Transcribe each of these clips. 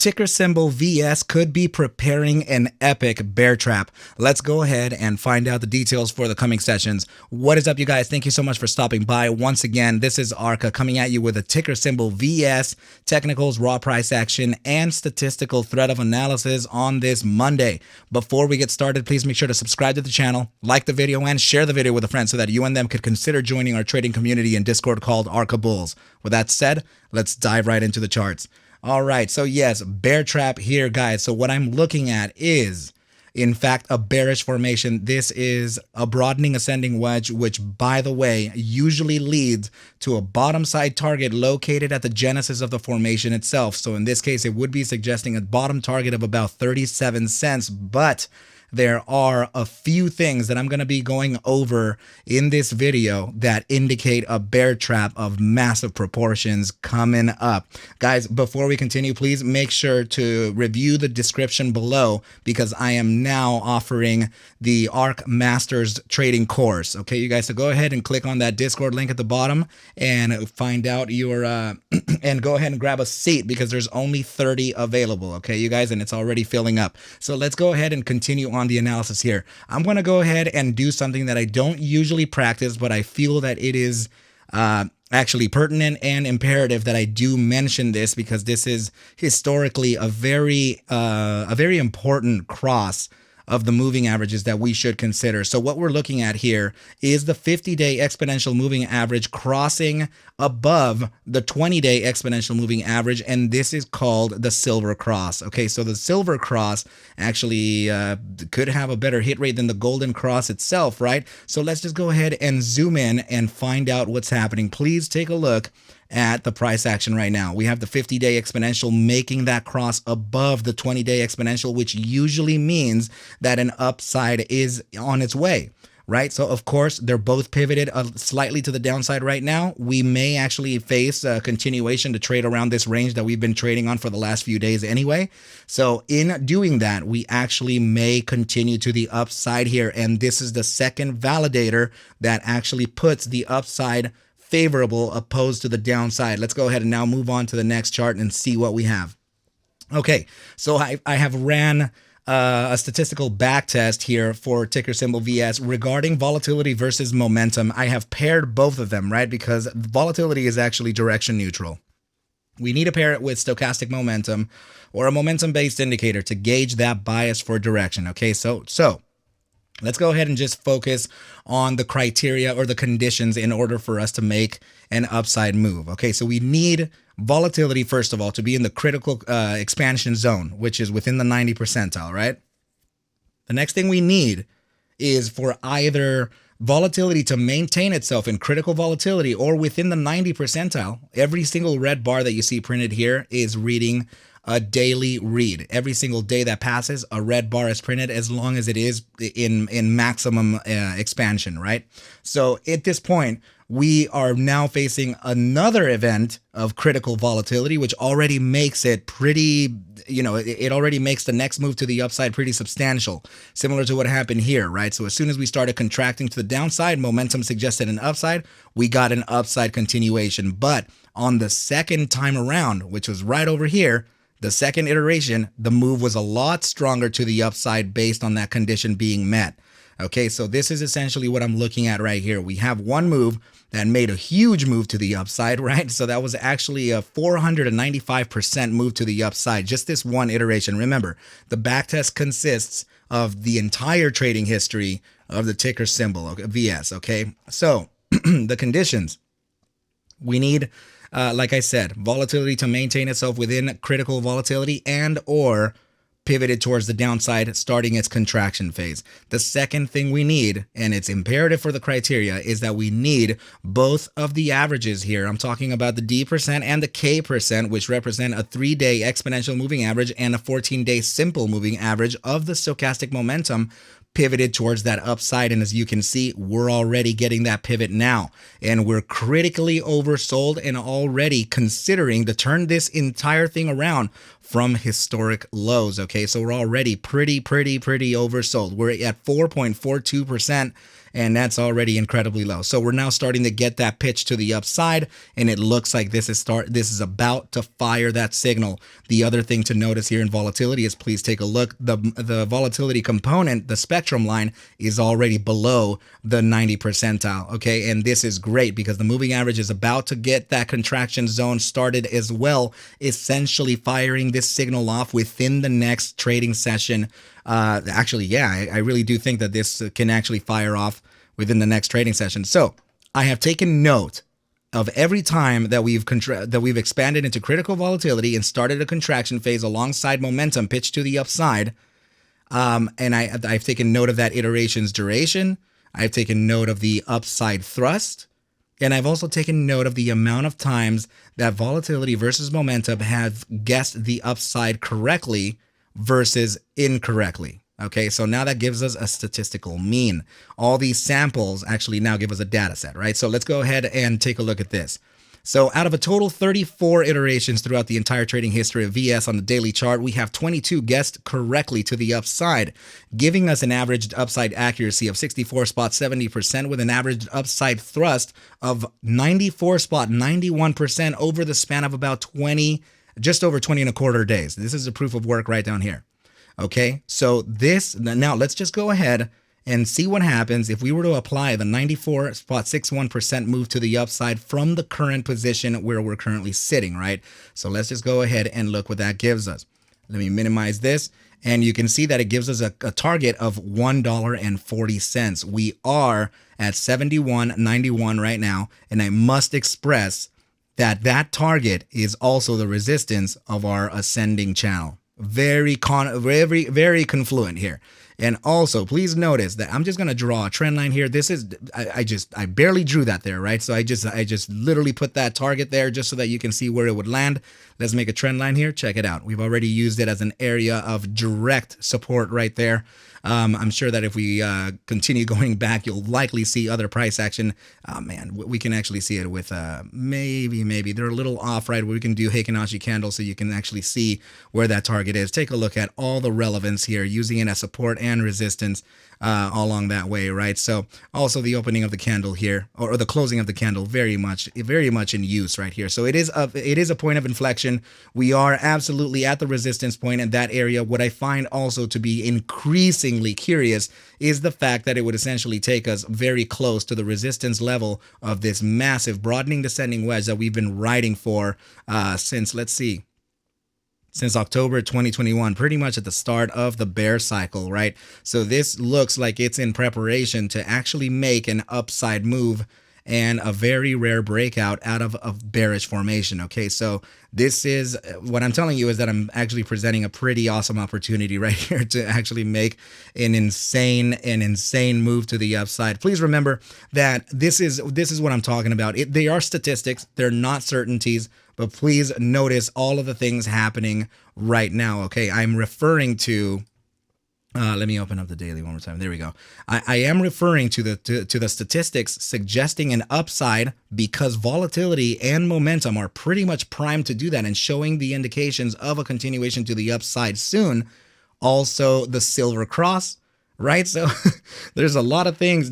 ticker symbol VS could be preparing an epic bear trap. Let's go ahead and find out the details for the coming sessions. What is up, you guys? Thank you so much for stopping by. Once again, this is ARCa coming at you with a ticker symbol VS, technicals, raw price action, and statistical threat of analysis on this Monday. Before we get started, please make sure to subscribe to the channel, like the video, and share the video with a friend so that you and them could consider joining our trading community in Discord called ARCa Bulls. With that said, let's dive right into the charts. All right, so yes, bear trap here, guys. So what I'm looking at is, in fact, a bearish formation. This is a broadening ascending wedge, which, by the way, usually leads to a bottom side target located at the genesis of the formation itself. So in this case, it would be suggesting a bottom target of about 37 cents, but there are a few things that I'm going to be going over in this video that indicate a bear trap of massive proportions coming up. Guys, before we continue, please make sure to review the description below because I am now offering the ARC Masters trading course. Okay, you guys, so go ahead and click on that Discord link at the bottom and find out your and go ahead and grab a seat because there's only 30 available. Okay, you guys, and it's already filling up. So let's go ahead and continue on the analysis here. I'm going to go ahead and do something that I don't usually practice, but I feel that it is actually pertinent and imperative that I do mention this because this is historically a very important cross of the moving averages that we should consider. So what we're looking at here is the 50-day exponential moving average crossing above the 20-day exponential moving average, and this is called the silver cross. Okay, so the silver cross actually could have a better hit rate than the golden cross itself, right? So let's just go ahead and zoom in and find out what's happening. Please take a look at the price action right now. We have the 50-day exponential making that cross above the 20-day exponential, which usually means that an upside is on its way, right? So of course, they're both pivoted slightly to the downside right now. We may actually face a continuation to trade around this range that we've been trading on for the last few days anyway. So in doing that, we actually may continue to the upside here. And this is the second validator that actually puts the upside favorable opposed to the downside. Let's go ahead and now move on to the next chart and see what we have. Okay, so I have ran a statistical back test here for ticker symbol VS regarding volatility versus momentum. I have paired both of them, right? Because volatility is actually direction neutral. We need to pair it with stochastic momentum or a momentum-based indicator to gauge that bias for direction. Okay, so let's go ahead and just focus on the criteria or the conditions in order for us to make an upside move. Okay, so we need volatility, first of all, to be in the critical expansion zone, which is within the 90 percentile, right? The next thing we need is for either volatility to maintain itself in critical volatility or within the 90 percentile. Every single red bar that you see printed here is reading a daily read. Every single day that passes, a red bar is printed as long as it is in maximum expansion, right? So at this point, we are now facing another event of critical volatility, which already makes it pretty, it already makes the next move to the upside pretty substantial, similar to what happened here, right? So as soon as we started contracting to the downside, momentum suggested an upside, we got an upside continuation. But on the second time around, which was right over here, the second iteration, the move was a lot stronger to the upside based on that condition being met. Okay, so this is essentially what I'm looking at right here. We have one move that made a huge move to the upside, right? So that was actually a 495% move to the upside, just this one iteration. Remember, the backtest consists of the entire trading history of the ticker symbol, okay, VS, okay? So the conditions, we need, like I said, volatility to maintain itself within critical volatility and or pivoted towards the downside starting its contraction phase. The second thing we need, and it's imperative for the criteria, is that we need both of the averages here. I'm talking about the D percent and the K percent, which represent a 3-day exponential moving average and a 14-day simple moving average of the stochastic momentum pivoted towards that upside. And as you can see, we're already getting that pivot now, and we're critically oversold and already considering to turn this entire thing around from historic lows. Okay, so we're already pretty oversold. We're at 4.42%, and that's already incredibly low. So we're now starting to get that pitch to the upside, and it looks like this is about to fire that signal. The other thing to notice here in volatility is, please take a look. The volatility component, the spectrum line, is already below the 90 percentile. Okay, and this is great because the moving average is about to get that contraction zone started as well, essentially firing this signal off within the next trading session. Actually, yeah, I really do think that this can actually fire off within the next trading session. So I have taken note of every time that we've expanded into critical volatility and started a contraction phase alongside momentum pitched to the upside. And I've taken note of that iteration's duration. I've taken note of the upside thrust. And I've also taken note of the amount of times that volatility versus momentum have guessed the upside correctly versus incorrectly. Okay, so now that gives us a statistical mean. All these samples actually now give us a data set, right? So let's go ahead and take a look at this. So out of a total 34 iterations throughout the entire trading history of VS on the daily chart, we have 22 guessed correctly to the upside, giving us an averaged upside accuracy of 64.70% with an averaged upside thrust of 94.91% over the span of about just over 20 and a quarter days. This is a proof of work right down here. Okay, so now let's just go ahead and see what happens if we were to apply the 94.61% move to the upside from the current position where we're currently sitting, right? So let's just go ahead and look what that gives us. Let me minimize this, and you can see that it gives us a target of $1.40. We are at 71.91 right now, and I must express that that target is also the resistance of our ascending channel. Very confluent here. And also, please notice that I'm just going to draw a trend line here. This is, I barely drew that there, right? So I just literally put that target there just so that you can see where it would land. Let's make a trend line here. Check it out. We've already used it as an area of direct support right there. I'm sure that if we continue going back, you'll likely see other price action. Man, we can actually see it with maybe they're a little off, right? We can do Heikin-Ashi candle so you can actually see where that target is. Take a look at all the relevance here, using it as support and resistance along that way, right? So also the opening of the candle here, or the closing of the candle, very much in use right here. So it is a point of inflection. We are absolutely at the resistance point in that area. What I find also to be increasingly curious is the fact that it would essentially take us very close to the resistance level of this massive broadening descending wedge that we've been riding for since October 2021, pretty much at the start of the bear cycle, right? So this looks like it's in preparation to actually make an upside move and a very rare breakout out of a bearish formation. Okay, so this is what I'm telling you is that I'm actually presenting a pretty awesome opportunity right here to actually make an insane move to the upside. Please remember that this is what I'm talking about. They are statistics, they're not certainties, but please notice all of the things happening right now. Okay, I'm referring to let me open up the daily one more time. There we go. I am referring to the statistics suggesting an upside because volatility and momentum are pretty much primed to do that and showing the indications of a continuation to the upside soon. Also, the silver cross, right? So there's a lot of things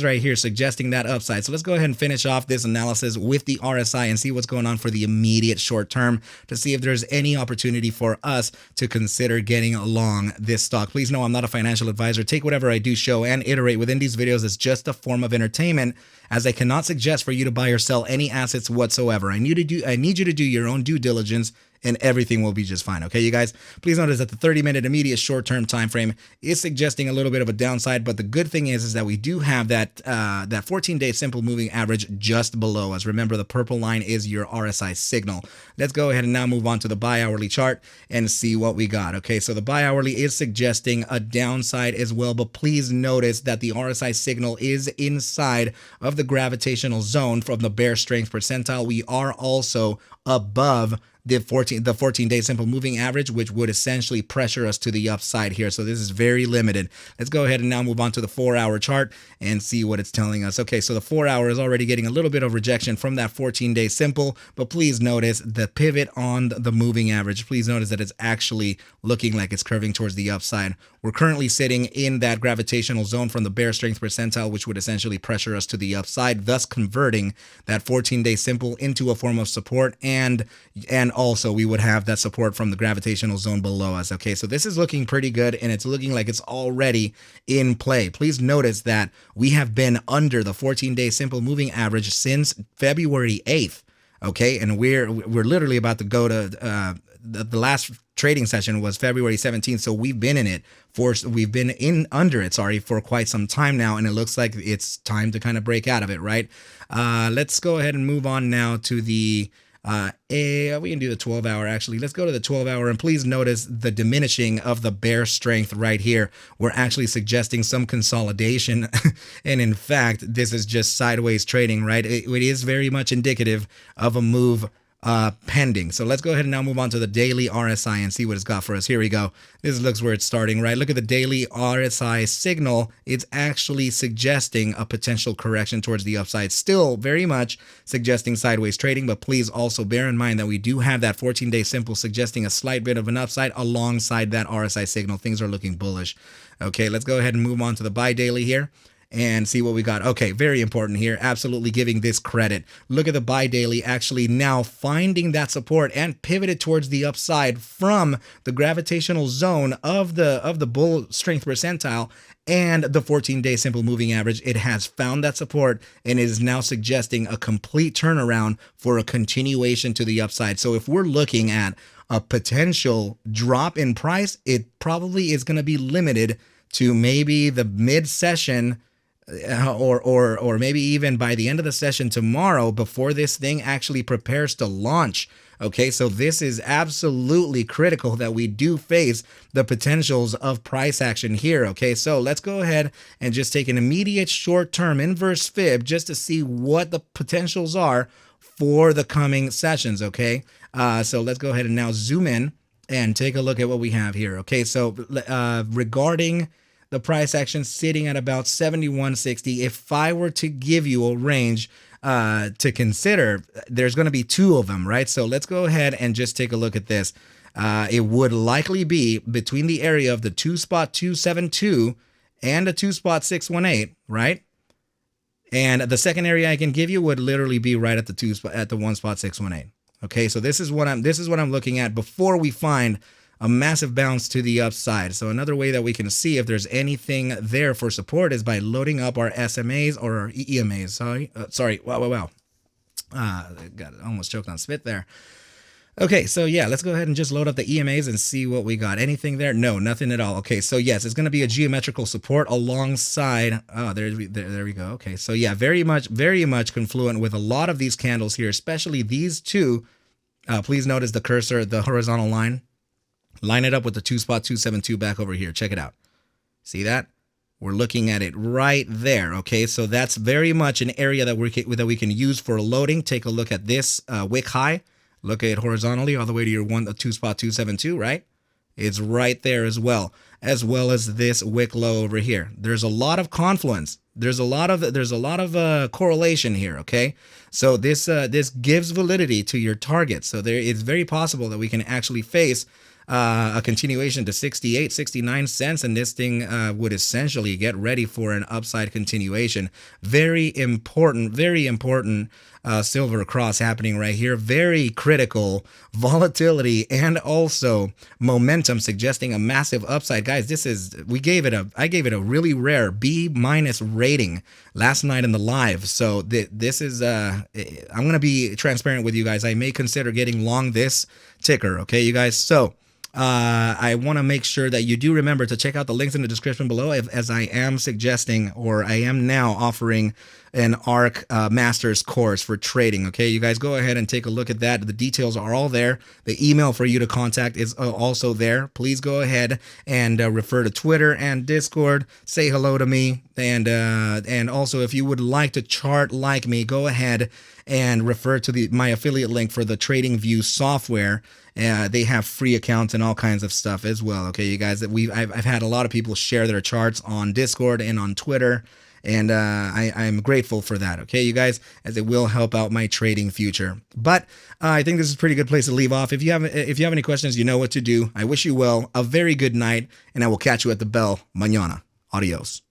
right here suggesting that upside. So let's go ahead and finish off this analysis with the RSI and see what's going on for the immediate short term to see if there's any opportunity for us to consider getting along this stock. Please know I'm not a financial advisor. Take whatever I do show and iterate within these videos as just a form of entertainment, as I cannot suggest for you to buy or sell any assets whatsoever. I need you to do your own due diligence, and everything will be just fine. Okay, you guys, please notice that the 30-minute immediate short-term time frame is suggesting a little bit of a downside, but the good thing is that we do have that 14-day simple moving average just below us. Remember, the purple line is your RSI signal. Let's go ahead and now move on to the bi-hourly chart and see what we got. Okay, so the bi-hourly is suggesting a downside as well, but please notice that the RSI signal is inside of the gravitational zone from the bear strength percentile. We are also above the 14-day simple moving average, which would essentially pressure us to the upside here. So this is very limited. Let's go ahead and now move on to the 4-hour chart and see what it's telling us. Okay, so the 4-hour is already getting a little bit of rejection from that 14-day simple, but please notice the pivot on the moving average. Please notice that it's actually looking like it's curving towards the upside. We're currently sitting in that gravitational zone from the bear strength percentile, which would essentially pressure us to the upside, thus converting that 14-day simple into a form of support, and also we would have that support from the gravitational zone below us. Okay, so this is looking pretty good, and it's looking like it's already in play. Please notice that we have been under the 14-day simple moving average since February 8th. Okay, and we're literally about to go to the last trading session was February 17th, so we've been under it for quite some time now, and it looks like it's time to kind of break out of it, right? Let's go ahead and move on now to the we can do the 12-hour actually. Let's go to the 12-hour, and please notice the diminishing of the bear strength right here. We're actually suggesting some consolidation, and in fact, this is just sideways trading, right? It is very much indicative of a move pending. So let's go ahead and now move on to the daily RSI and see what it's got for us. Here we go. This looks where it's starting, right? Look at the daily RSI signal. It's actually suggesting a potential correction towards the upside. Still very much suggesting sideways trading, but please also bear in mind that we do have that 14-day simple suggesting a slight bit of an upside alongside that RSI signal. Things are looking bullish. Okay, let's go ahead and move on to the buy daily here and see what we got. Okay, very important here. Absolutely giving this credit. Look at the buy daily actually now finding that support and pivoted towards the upside from the gravitational zone of the bull strength percentile and the 14-day simple moving average. It has found that support and is now suggesting a complete turnaround for a continuation to the upside. So if we're looking at a potential drop in price, it probably is going to be limited to maybe the mid-session, or maybe even by the end of the session tomorrow before this thing actually prepares to launch. Okay, so this is absolutely critical that we do face the potentials of price action here. Okay, so let's go ahead and just take an immediate short-term inverse fib just to see what the potentials are for the coming sessions. Okay, so let's go ahead and now zoom in and take a look at what we have here. Okay, so regarding the price action sitting at about 71.60. If I were to give you a range to consider, there's going to be two of them, right? So let's go ahead and just take a look at this. It would likely be between the area of the 2.272 and the 2.618, right? And the second area I can give you would literally be right at the 1.618. Okay, so this is what I'm looking at before we find a massive bounce to the upside. So another way that we can see if there's anything there for support is by loading up our SMAs or our EMAs. Wow. Got almost choked on spit there. Okay, so yeah, let's go ahead and just load up the EMAs and see what we got. Anything there? No, nothing at all. Okay, so yes, it's going to be a geometrical support alongside. Oh, there we go. Okay, so yeah, very much confluent with a lot of these candles here, especially these two. Please notice the cursor, the horizontal line. Line it up with the 2.272 back over here. Check it out. See that? We're looking at it right there. Okay, so that's very much an area that we can use for loading. Take a look at this wick high. Look at it horizontally all the way to your 2.272, right? It's right there as well as this wick low over here. There's a lot of confluence. There's a lot of correlation here. Okay, so this gives validity to your target. So it's very possible that we can actually face a continuation to 69 cents, and this thing would essentially get ready for an upside continuation. Very important silver cross happening right here. Very critical volatility and also momentum suggesting a massive upside. Guys, I gave it a really rare B- rating last night in the live. So this is I'm going to be transparent with you guys. I may consider getting long this ticker. Okay, you guys. So I want to make sure that you do remember to check out the links in the description below, as I am suggesting, or I am now offering an ARC master's course for trading. Okay, you guys go ahead and take a look at that. The details are all there. The email for you to contact is also there. Please go ahead and refer to Twitter and Discord. Say hello to me, and also if you would like to chart like me, go ahead and refer to my affiliate link for the TradingView software. They have free accounts and all kinds of stuff as well. Okay, you guys, I've had a lot of people share their charts on Discord and on Twitter, and I'm grateful for that. Okay, you guys, as it will help out my trading future. But I think this is a pretty good place to leave off. If you have any questions, you know what to do. I wish you well, a very good night, and I will catch you at the bell mañana. Adios.